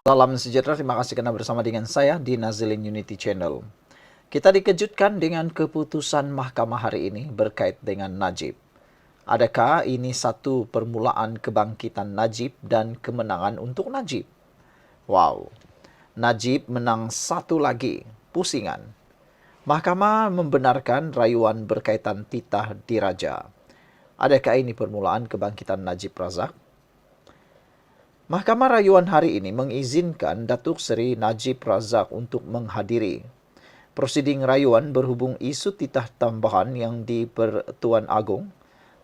Salam sejahtera, terima kasih karena bersama dengan saya di Nazilin Unity Channel. Kita dikejutkan dengan keputusan mahkamah hari ini berkait dengan Najib. Adakah ini satu permulaan kebangkitan Najib dan kemenangan untuk Najib? Wow, Najib menang satu lagi, pusingan. Mahkamah membenarkan rayuan berkaitan titah diraja. Adakah ini permulaan kebangkitan Najib Razak? Mahkamah rayuan hari ini mengizinkan Datuk Seri Najib Razak untuk menghadiri prosiding rayuan berhubung isu titah tambahan yang di Pertuan Agong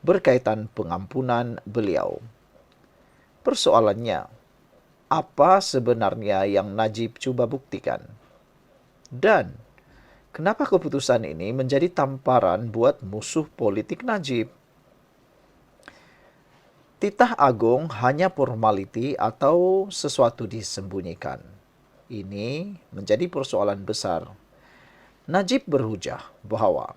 berkaitan pengampunan beliau. Persoalannya, apa sebenarnya yang Najib cuba buktikan? Dan kenapa keputusan ini menjadi tamparan buat musuh politik Najib? Titah agung hanya formaliti atau sesuatu disembunyikan? Ini menjadi persoalan besar. Najib berhujah bahwa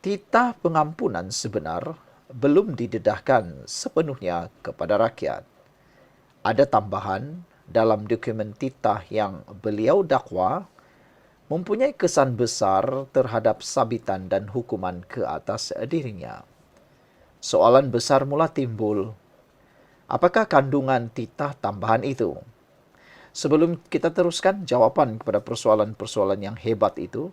titah pengampunan sebenar belum didedahkan sepenuhnya kepada rakyat. Ada tambahan dalam dokumen titah yang beliau dakwa mempunyai kesan besar terhadap sabitan dan hukuman ke atas dirinya. Soalan besar mula timbul. Apakah kandungan titah tambahan itu? Sebelum kita teruskan jawapan kepada persoalan-persoalan yang hebat itu,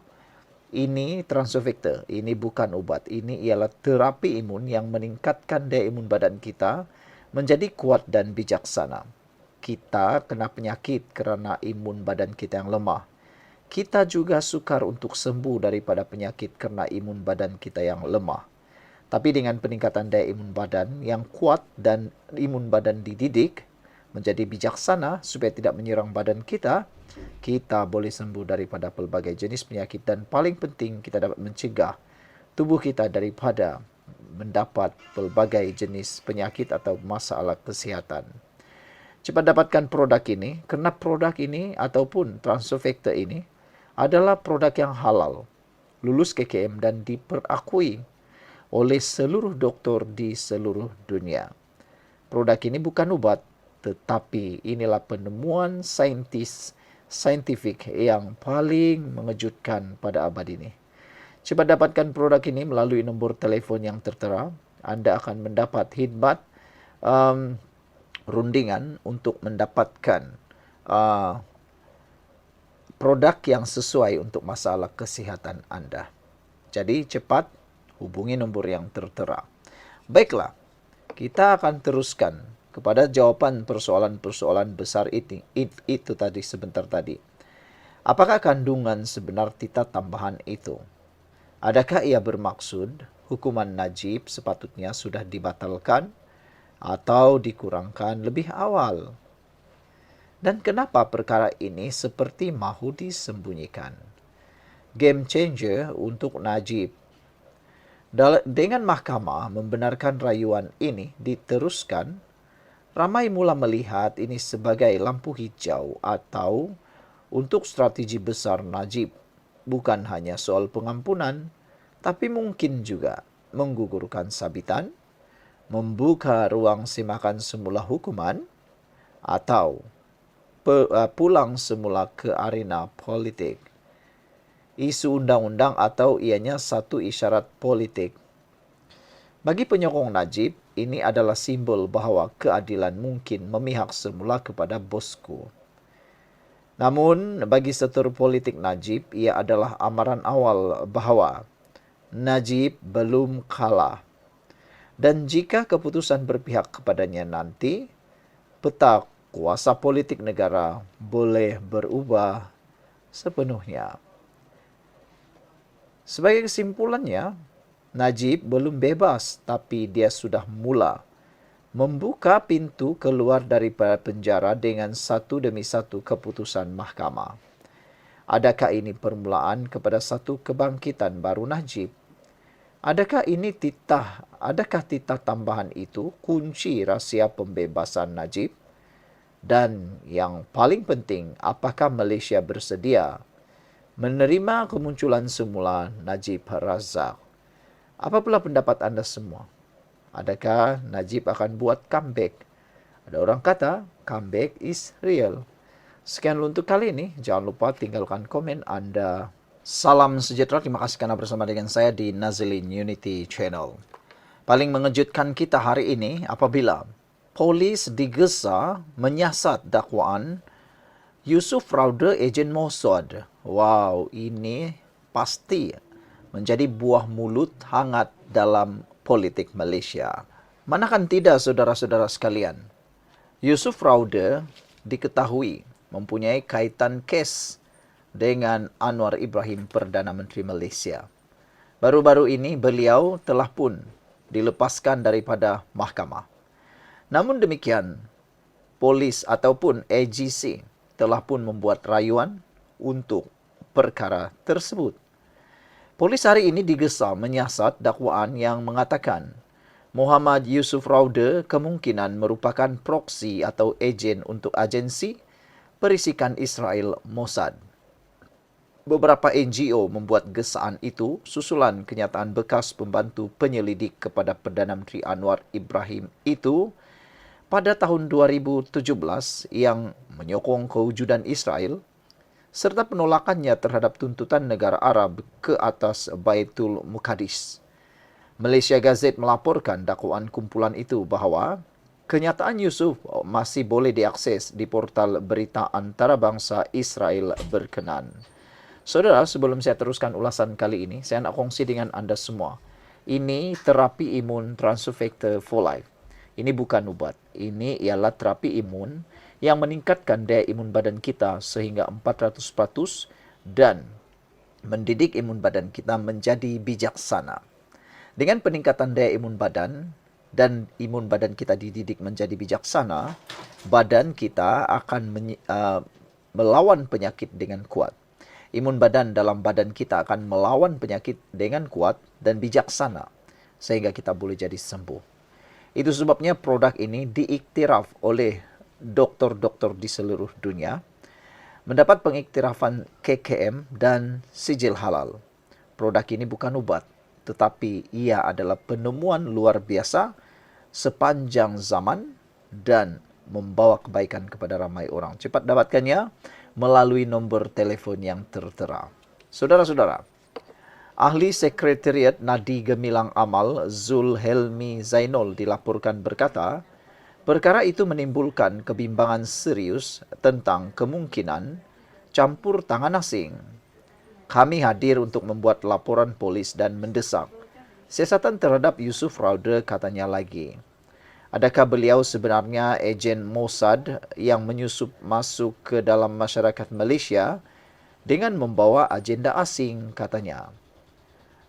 ini transofektor, ini bukan ubat. Ini ialah terapi imun yang meningkatkan daya imun badan kita menjadi kuat dan bijaksana. Kita kena penyakit kerana imun badan kita yang lemah. Kita juga sukar untuk sembuh daripada penyakit kerana imun badan kita yang lemah. Tapi dengan peningkatan daya imun badan yang kuat dan imun badan dididik menjadi bijaksana supaya tidak menyerang badan kita, kita boleh sembuh daripada pelbagai jenis penyakit dan paling penting kita dapat mencegah tubuh kita daripada mendapat pelbagai jenis penyakit atau masalah kesihatan. Cepat dapatkan produk ini kerana produk ini ataupun transofektor ini adalah produk yang halal, lulus KKM dan diperakui oleh seluruh doktor di seluruh dunia. Produk ini bukan ubat, tetapi inilah penemuan saintifik yang paling mengejutkan pada abad ini. Cepat dapatkan produk ini melalui nombor telefon yang tertera. Anda akan mendapat khidmat rundingan untuk mendapatkan produk yang sesuai untuk masalah kesihatan anda. Jadi cepat hubungi nombor yang tertera. Baiklah, kita akan teruskan kepada jawapan persoalan-persoalan besar itu tadi sebentar tadi. Apakah kandungan sebenar titah tambahan itu? Adakah ia bermaksud hukuman Najib sepatutnya sudah dibatalkan atau dikurangkan lebih awal? Dan kenapa perkara ini seperti mahu disembunyikan? Game changer untuk Najib. Dengan mahkamah membenarkan rayuan ini diteruskan, ramai mula melihat ini sebagai lampu hijau atau untuk strategi besar Najib. Bukan hanya soal pengampunan, tapi mungkin juga menggugurkan sabitan, membuka ruang semakan semula hukuman, atau pulang semula ke arena politik. Isu undang-undang atau ianya satu isyarat politik. Bagi penyokong Najib, ini adalah simbol bahawa keadilan mungkin memihak semula kepada bosku. Namun, bagi setur politik Najib, ia adalah amaran awal bahawa Najib belum kalah. Dan jika keputusan berpihak kepadanya nanti, peta kuasa politik negara boleh berubah sepenuhnya. Sebagai kesimpulannya, Najib belum bebas tapi dia sudah mula membuka pintu keluar daripada penjara dengan satu demi satu keputusan mahkamah. Adakah ini permulaan kepada satu kebangkitan baru Najib? Adakah titah tambahan itu kunci rahsia pembebasan Najib? Dan yang paling penting, apakah Malaysia bersedia menerima kemunculan semula Najib Razak? Apa pula pendapat anda semua? Adakah Najib akan buat comeback Ada orang kata, comeback is real. Sekian untuk kali ini. Jangan lupa tinggalkan komen Anda. Salam sejahtera. Terima kasih karena bersama dengan saya di Nazilin Unity Channel. Paling mengejutkan kita hari ini apabila polis digesa menyiasat dakwaan Yusuf Raude ejen Mossad. Wow, ini pasti menjadi buah mulut hangat dalam politik Malaysia. Manakan tidak saudara-saudara sekalian, Yusuf Raude diketahui mempunyai kaitan kes dengan Anwar Ibrahim Perdana Menteri Malaysia. Baru-baru ini beliau telah pun dilepaskan daripada mahkamah. Namun demikian, polis ataupun AGC telah pun membuat rayuan untuk perkara tersebut. Polis hari ini digesa menyiasat dakwaan yang mengatakan Muhammad Yusuf Raude kemungkinan merupakan proksi atau ejen untuk agensi perisikan Israel Mossad. Beberapa NGO membuat gesaan itu susulan kenyataan bekas pembantu penyelidik kepada Perdana Menteri Anwar Ibrahim itu pada tahun 2017 yang menyokong kewujudan Israel serta penolakannya terhadap tuntutan negara Arab ke atas Baitul Muqaddis. Malaysia Gazette melaporkan dakwaan kumpulan itu bahawa kenyataan Yusuf masih boleh diakses di portal berita antarabangsa Israel berkenan. Saudara, sebelum saya teruskan ulasan kali ini, saya nak kongsi dengan anda semua. Ini terapi imun transfer factor for life. Ini bukan ubat. Ini ialah terapi imun yang meningkatkan daya imun badan kita sehingga 400% dan mendidik imun badan kita menjadi bijaksana. Dengan peningkatan daya imun badan dan imun badan kita dididik menjadi bijaksana, badan kita akan melawan penyakit dengan kuat. Imun badan dalam badan kita akan melawan penyakit dengan kuat dan bijaksana sehingga kita boleh jadi sembuh. Itu sebabnya produk ini diiktiraf oleh doktor-doktor di seluruh dunia, mendapat pengiktirafan KKM dan sijil halal. Produk ini bukan obat, tetapi ia adalah penemuan luar biasa sepanjang zaman dan membawa kebaikan kepada ramai orang. Cepat dapatkannya melalui nombor telefon yang tertera. Saudara-saudara, Ahli Sekretariat Nadi Gemilang Amal Zul Helmi Zainul dilaporkan berkata, perkara itu menimbulkan kebimbangan serius tentang kemungkinan campur tangan asing. Kami hadir untuk membuat laporan polis dan mendesak siasatan terhadap Yusuf Raude, katanya lagi. Adakah beliau sebenarnya ejen Mossad yang menyusup masuk ke dalam masyarakat Malaysia dengan membawa agenda asing, katanya.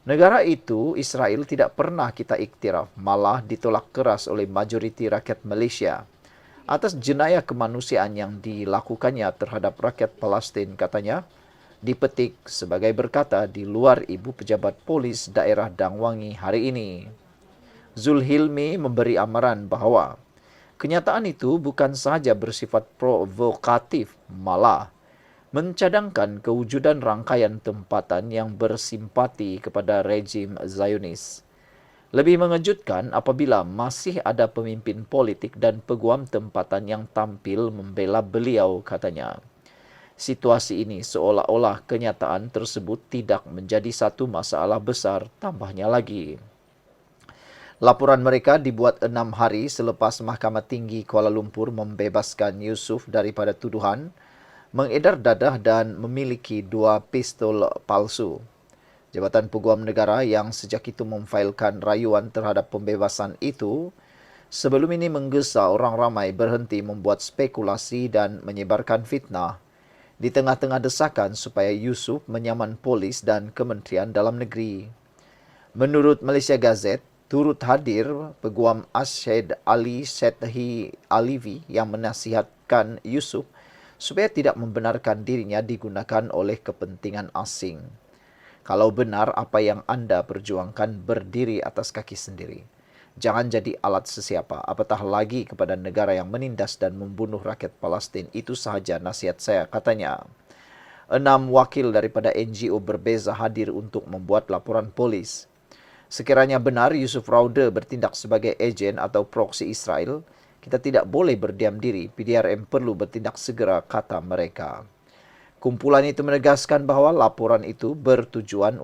Negara itu, Israel, tidak pernah kita iktiraf, malah ditolak keras oleh majoriti rakyat Malaysia atas jenayah kemanusiaan yang dilakukannya terhadap rakyat Palestin, katanya, dipetik sebagai berkata di luar Ibu Pejabat Polis Daerah Dangwangi hari ini. Zulhilmi memberi amaran bahawa kenyataan itu bukan sahaja bersifat provokatif, malah mencadangkan kewujudan rangkaian tempatan yang bersimpati kepada rejim Zionis. Lebih mengejutkan apabila masih ada pemimpin politik dan peguam tempatan yang tampil membela beliau, katanya. Situasi ini seolah-olah kenyataan tersebut tidak menjadi satu masalah besar, tambahnya lagi. Laporan mereka dibuat 6 hari selepas Mahkamah Tinggi Kuala Lumpur membebaskan Yusuf daripada tuduhan mengedar dadah dan memiliki 2 pistol palsu. Jabatan Peguam Negara yang sejak itu memfailkan rayuan terhadap pembebasan itu, sebelum ini menggesa orang ramai berhenti membuat spekulasi dan menyebarkan fitnah di tengah-tengah desakan supaya Yusuf menyaman polis dan Kementerian Dalam Negeri. Menurut Malaysia Gazette, turut hadir Peguam Asyed Ali Sethi Alivi yang menasihatkan Yusuf supaya tidak membenarkan dirinya digunakan oleh kepentingan asing. Kalau benar apa yang anda perjuangkan berdiri atas kaki sendiri, jangan jadi alat sesiapa, apatah lagi kepada negara yang menindas dan membunuh rakyat Palestin. Itu sahaja nasihat saya, katanya. 6 wakil daripada NGO berbeza hadir untuk membuat laporan polis. Sekiranya benar Yusuf Raude bertindak sebagai ejen atau proksi Israel, Kita tidak boleh berdiam diri. PDRM perlu bertindak segera, kata mereka. Kumpulan itu menegaskan bahwa laporan itu bukan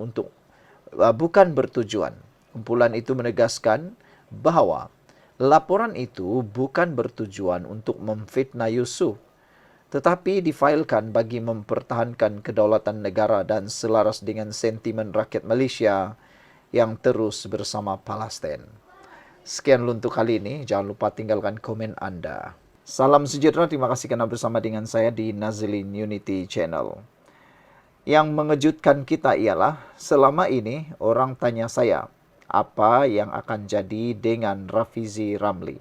bertujuan. Kumpulan itu menegaskan bahwa laporan itu bukan bertujuan untuk memfitnah Yusuf, tetapi difailkan bagi mempertahankan kedaulatan negara dan selaras dengan sentimen rakyat Malaysia yang terus bersama Palestin. Sekian untuk kali ini. Jangan lupa tinggalkan komen Anda. Salam sejahtera. Terima kasih kerana bersama dengan saya di Nazilin Unity Channel. Yang mengejutkan kita ialah selama ini orang tanya saya, apa yang akan jadi dengan Rafizi Ramli?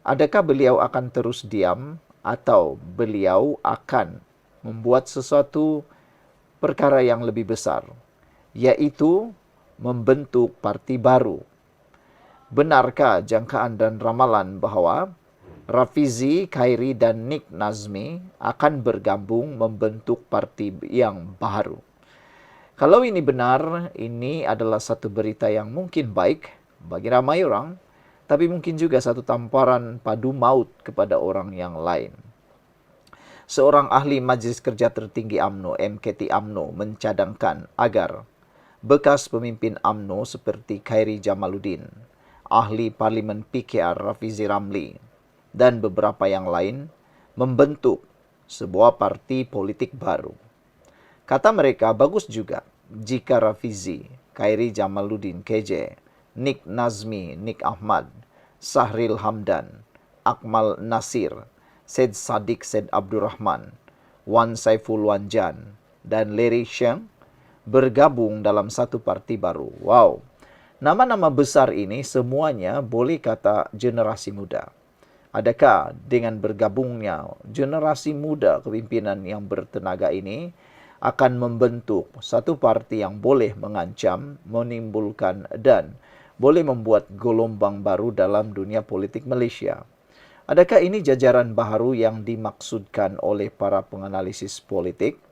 Adakah beliau akan terus diam atau beliau akan membuat sesuatu perkara yang lebih besar, yaitu membentuk parti baru? Benarkah jangkaan dan ramalan bahawa Rafizi, Khairi dan Nik Nazmi akan bergabung membentuk parti yang baru? Kalau ini benar, ini adalah satu berita yang mungkin baik bagi ramai orang, tapi mungkin juga satu tamparan padu maut kepada orang yang lain. Seorang ahli Majlis Kerja Tertinggi UMNO, MKT UMNO, mencadangkan agar bekas pemimpin UMNO seperti Khairi Jamaluddin, ahli Parlimen PKR Rafizi Ramli, dan beberapa yang lain membentuk sebuah parti politik baru. Kata mereka, bagus juga jika Rafizi, Khairi Jamaluddin KJ, Nik Nazmi, Nik Ahmad, Sahril Hamdan, Akmal Nasir, Syed Saddiq Syed Abdul Rahman, Wan Saiful Wanjan, dan Larry Sheng bergabung dalam satu parti baru. Wow, nama-nama besar ini semuanya boleh kata generasi muda. Adakah dengan bergabungnya generasi muda kepimpinan yang bertenaga ini akan membentuk satu parti yang boleh mengancam, menimbulkan dan boleh membuat gelombang baru dalam dunia politik Malaysia? Adakah ini jajaran baharu yang dimaksudkan oleh para penganalisis politik?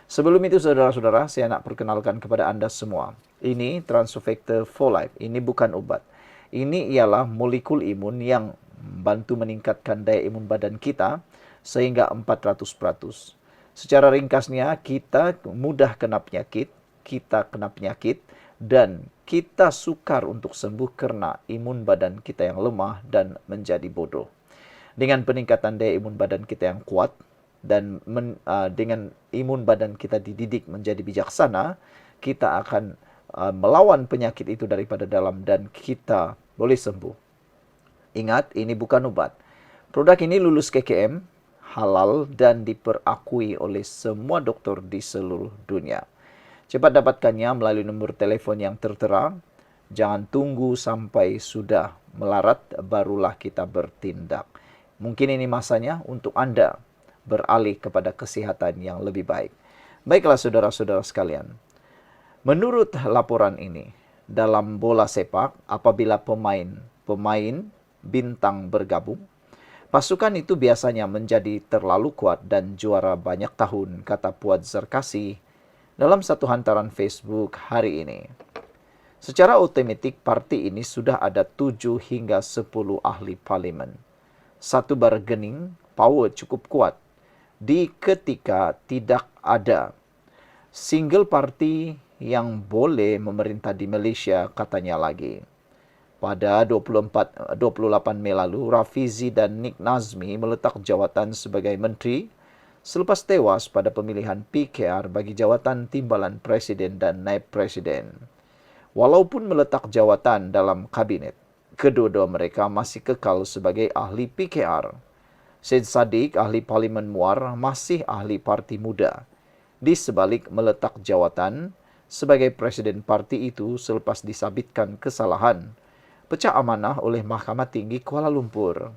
Sebelum itu, saudara-saudara, saya nak perkenalkan kepada anda semua. Ini Transofactor for Life. Ini bukan ubat. Ini ialah molekul imun yang membantu meningkatkan daya imun badan kita sehingga 400%. Secara ringkasnya, kita mudah kena penyakit, dan kita sukar untuk sembuh kerana imun badan kita yang lemah dan menjadi bodoh. Dengan peningkatan daya imun badan kita yang kuat dan dengan imun badan kita dididik menjadi bijaksana, kita akan melawan penyakit itu daripada dalam dan kita boleh sembuh. Ingat, ini bukan obat. Produk ini lulus KKM, halal dan diperakui oleh semua doktor di seluruh dunia. Cepat dapatkannya melalui nombor telefon yang tertera. Jangan tunggu sampai sudah melarat barulah kita bertindak. Mungkin ini masanya untuk anda beralih kepada kesihatan yang lebih baik. Baiklah saudara-saudara sekalian. Menurut laporan ini, dalam bola sepak, apabila pemain bintang bergabung, pasukan itu biasanya menjadi terlalu kuat dan juara banyak tahun, kata Puad Zarkasi dalam satu hantaran Facebook hari ini. Secara otomatik, parti ini sudah ada 7 hingga 10 ahli parlimen. Satu bargaining power cukup kuat di ketika tidak ada single party yang boleh memerintah di Malaysia, katanya lagi. Pada 28 Mei lalu, Rafizi dan Nik Nazmi meletak jawatan sebagai menteri selepas tewas pada pemilihan PKR bagi jawatan timbalan presiden dan naib presiden. Walaupun meletak jawatan dalam kabinet, kedua-dua mereka masih kekal sebagai ahli PKR. Syed Saddiq, ahli Parlimen Muar, masih ahli Parti Muda. Di sebalik meletak jawatan sebagai presiden parti itu selepas disabitkan kesalahan pecah amanah oleh Mahkamah Tinggi Kuala Lumpur.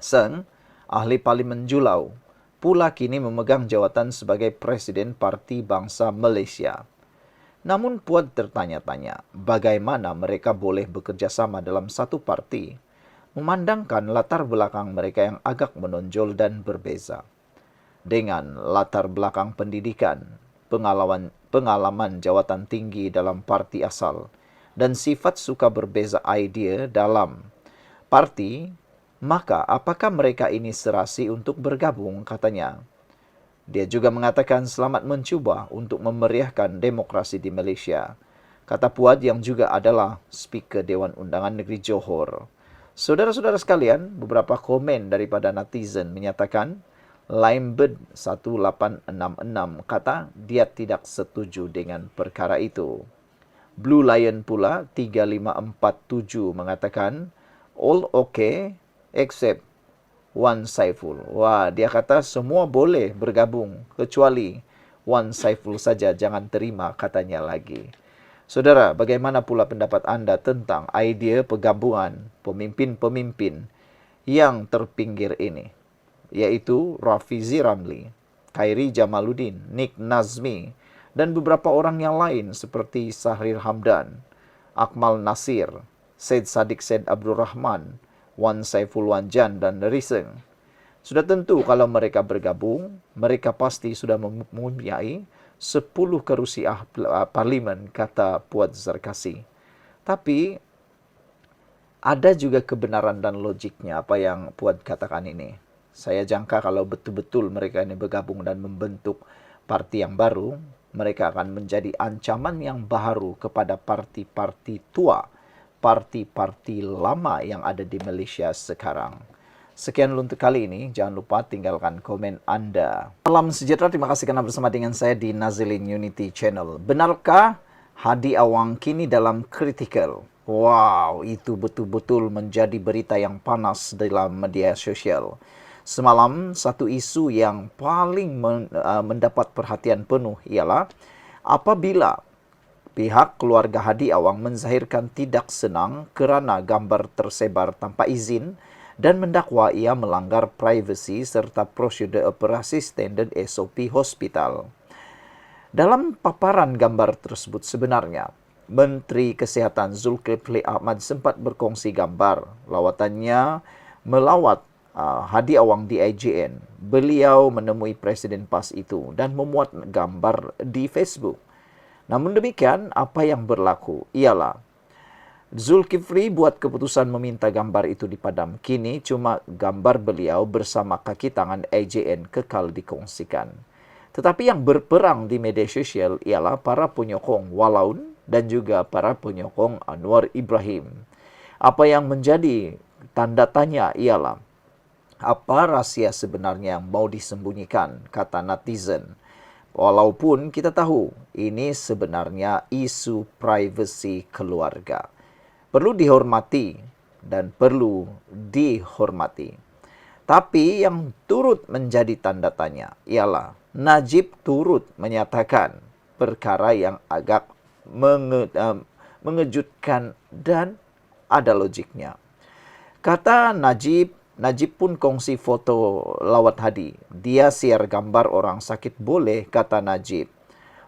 Seng, ahli Parlimen Julau, pula kini memegang jawatan sebagai Presiden Parti Bangsa Malaysia. Namun Puad tertanya-tanya, bagaimana mereka boleh bekerjasama dalam satu parti, memandangkan latar belakang mereka yang agak menonjol dan berbeza. Dengan latar belakang pendidikan, pengalaman jawatan tinggi dalam parti asal, dan sifat suka berbeza idea dalam parti, Maka apakah mereka ini serasi untuk bergabung, katanya. Dia juga mengatakan selamat mencuba untuk memeriahkan demokrasi di Malaysia, kata Puad yang juga adalah Speaker Dewan Undangan Negeri Johor. Saudara-saudara sekalian, beberapa komen daripada netizen menyatakan Limebird 1866 kata dia tidak setuju dengan perkara itu. Blue Lion pula 3547 mengatakan all okay except Wan Saiful. Wah, dia kata semua boleh bergabung kecuali Wan Saiful saja jangan terima, katanya lagi. Saudara, bagaimana pula pendapat anda tentang idea penggabungan pemimpin-pemimpin yang terpinggir ini? Yaitu Rafizi Ramli, Khairi Jamaluddin, Nick Nazmi, dan beberapa orang yang lain seperti Sahrir Hamdan, Akmal Nasir, Syed Saddiq Syed Abdul Rahman, Wan Saiful Wanjan dan Riseng. Sudah tentu kalau mereka bergabung, mereka pasti sudah mempunyai 10 kerusi parlimen, kata Puad Zarkasi. Tapi ada juga kebenaran dan logiknya apa yang Puad katakan ini. Saya jangka kalau betul-betul mereka ini bergabung dan membentuk parti yang baru, mereka akan menjadi ancaman yang baru kepada parti-parti tua, parti-parti lama yang ada di Malaysia sekarang. Sekian untuk kali ini. Jangan lupa tinggalkan komen anda. Salam sejahtera, terima kasih karena bersama dengan saya di Nazilin Unity Channel. Benarkah Hadi Awang kini dalam kritikal? Wow, itu betul-betul menjadi berita yang panas dalam media sosial. Semalam, satu isu yang paling mendapat perhatian penuh ialah apabila pihak keluarga Hadi Awang menzahirkan tidak senang kerana gambar tersebar tanpa izin dan mendakwa ia melanggar privasi serta prosedur operasi standard SOP hospital. Dalam paparan gambar tersebut sebenarnya, Menteri Kesihatan Zulkifli Ahmad sempat berkongsi gambar lawatannya melawat Hadi Awang di IJN. Beliau menemui Presiden PAS itu dan memuat gambar di Facebook. Namun demikian, apa yang berlaku ialah Zulkifli buat keputusan meminta gambar itu dipadam. Kini cuma gambar beliau bersama kaki tangan IJN kekal dikongsikan. Tetapi yang berperang di media sosial ialah para penyokong Walaun dan juga para penyokong Anwar Ibrahim. Apa yang menjadi tanda tanya ialah apa rahsia sebenarnya yang mau disembunyikan, kata netizen. Walaupun kita tahu ini sebenarnya isu privasi keluarga. Perlu dihormati dan perlu dihormati. Tapi yang turut menjadi tanda tanya ialah Najib turut menyatakan perkara yang agak mengejutkan dan ada logiknya. Kata Najib pun kongsi foto lawat Hadi. Dia share gambar orang sakit boleh, kata Najib.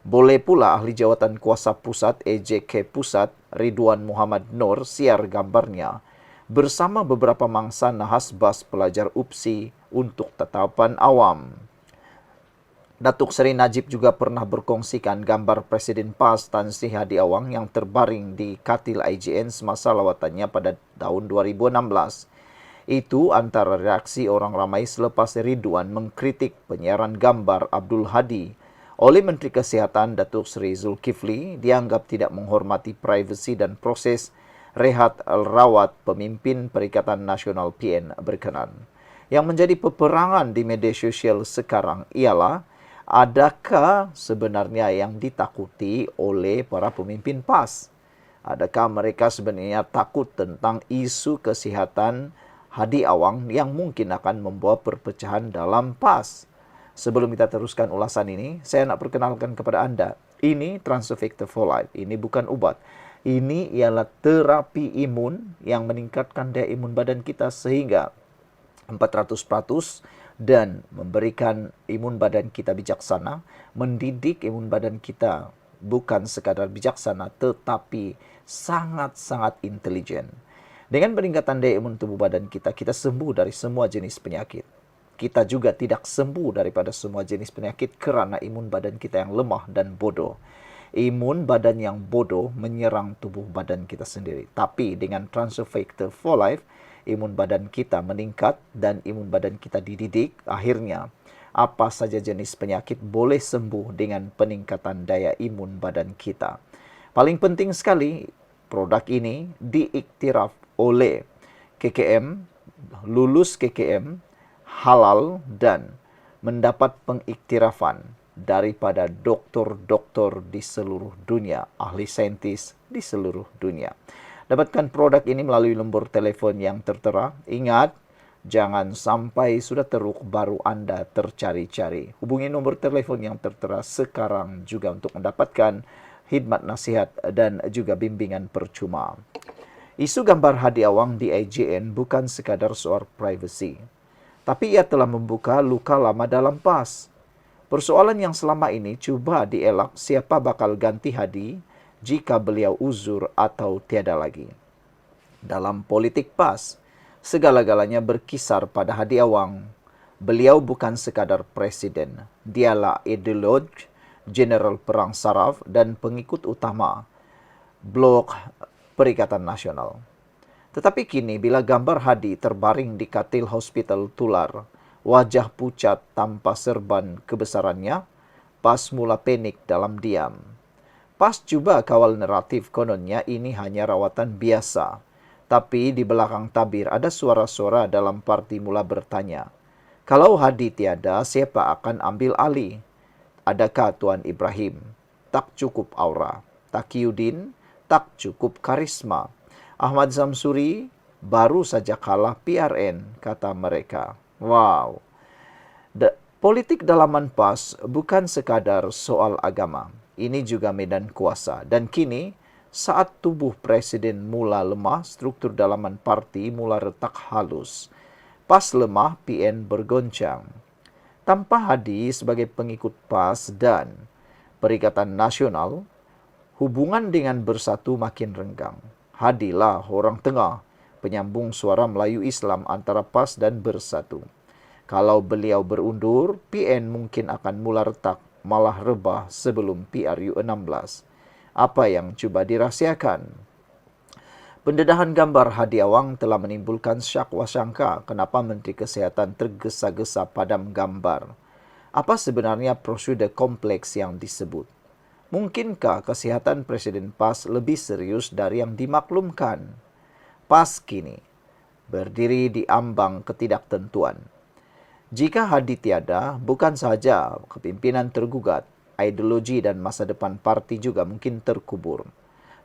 Boleh pula ahli jawatan kuasa pusat AJK Pusat Ridwan Muhammad Nur share gambarnya bersama beberapa mangsa nahas bas pelajar UPSI untuk tetapan awam. Datuk Seri Najib juga pernah berkongsikan gambar Presiden PAS Tan Sri Hadi Awang yang terbaring di katil IJN semasa lawatannya pada tahun 2016. Itu antara reaksi orang ramai selepas Ridwan mengkritik penyiaran gambar Abdul Hadi oleh Menteri Kesihatan Datuk Seri Zulkifli dianggap tidak menghormati privasi dan proses rehat rawat pemimpin Perikatan Nasional PN berkenan. Yang menjadi peperangan di media sosial sekarang ialah adakah sebenarnya yang ditakuti oleh para pemimpin PAS? Adakah mereka sebenarnya takut tentang isu kesihatan Hadi Awang yang mungkin akan membawa perpecahan dalam PAS? Sebelum kita teruskan ulasan ini, saya nak perkenalkan kepada anda, ini Transfer Factor for Life. Ini bukan ubat. Ini ialah terapi imun yang meningkatkan daya imun badan kita sehingga 400% dan memberikan imun badan kita bijaksana, mendidik imun badan kita bukan sekadar bijaksana tetapi sangat-sangat intelijen. Dengan peningkatan daya imun tubuh badan kita, kita sembuh dari semua jenis penyakit. Kita juga tidak sembuh daripada semua jenis penyakit kerana imun badan kita yang lemah dan bodoh. Imun badan yang bodoh menyerang tubuh badan kita sendiri. Tapi dengan Transfer Factor for Life, imun badan kita meningkat dan imun badan kita dididik, akhirnya apa saja jenis penyakit boleh sembuh dengan peningkatan daya imun badan kita. Paling penting sekali, produk ini diiktiraf oleh KKM, lulus KKM, halal, dan mendapat pengiktirafan daripada doktor-doktor di seluruh dunia, ahli saintis di seluruh dunia. Dapatkan produk ini melalui nombor telepon yang tertera. Ingat, jangan sampai sudah teruk baru Anda tercari-cari. Hubungi nombor telepon yang tertera sekarang juga untuk mendapatkan khidmat nasihat dan juga bimbingan percuma. Isu gambar Hadi Awang di IJN bukan sekadar soal privasi, tapi ia telah membuka luka lama dalam PAS. Persoalan yang selama ini cuba dielak siapa bakal ganti Hadi jika beliau uzur atau tiada lagi. Dalam politik PAS, segala-galanya berkisar pada Hadi Awang. Beliau bukan sekadar presiden, dialah ideolog, general perang saraf dan pengikut utama blok Perikatan Nasional. Tetapi kini bila gambar Hadi terbaring di katil hospital tular, wajah pucat tanpa serban kebesarannya, PAS mula panik dalam diam. PAS cuba kawal naratif kononnya ini hanya rawatan biasa. Tapi di belakang tabir ada suara-suara dalam parti mula bertanya, kalau Hadi tiada, siapa akan ambil alih? Adakah Tuan Ibrahim? Tak cukup aura. Taqiyuddin? Tak cukup karisma. Ahmad Zamsuri baru saja kalah PRN, kata mereka. Wow. Politik dalaman PAS bukan sekadar soal agama. Ini juga medan kuasa. Dan kini, saat tubuh presiden mula lemah, struktur dalaman parti mula retak halus. PAS lemah, PN bergoncang. Tanpa Hadi sebagai pengikut PAS dan Perikatan Nasional, hubungan dengan Bersatu makin renggang. Hadilah orang tengah, penyambung suara Melayu Islam antara PAS dan Bersatu. Kalau beliau berundur, PN mungkin akan mula retak, malah rebah sebelum PRU 16. Apa yang cuba dirahsiakan? Pendedahan gambar Hadi Awang telah menimbulkan syak wasangka kenapa Menteri Kesihatan tergesa-gesa padam gambar. Apa sebenarnya prosedur kompleks yang disebut? Mungkinkah kesihatan Presiden PAS lebih serius dari yang dimaklumkan? PAS kini berdiri di ambang ketidaktentuan. Jika Hadi tiada, bukan sahaja kepimpinan tergugat, ideologi dan masa depan parti juga mungkin terkubur.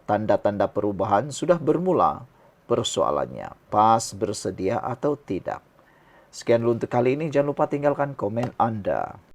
Tanda-tanda perubahan sudah bermula. Persoalannya, PAS bersedia atau tidak? Sekian dulu untuk kali ini. Jangan lupa tinggalkan komen Anda.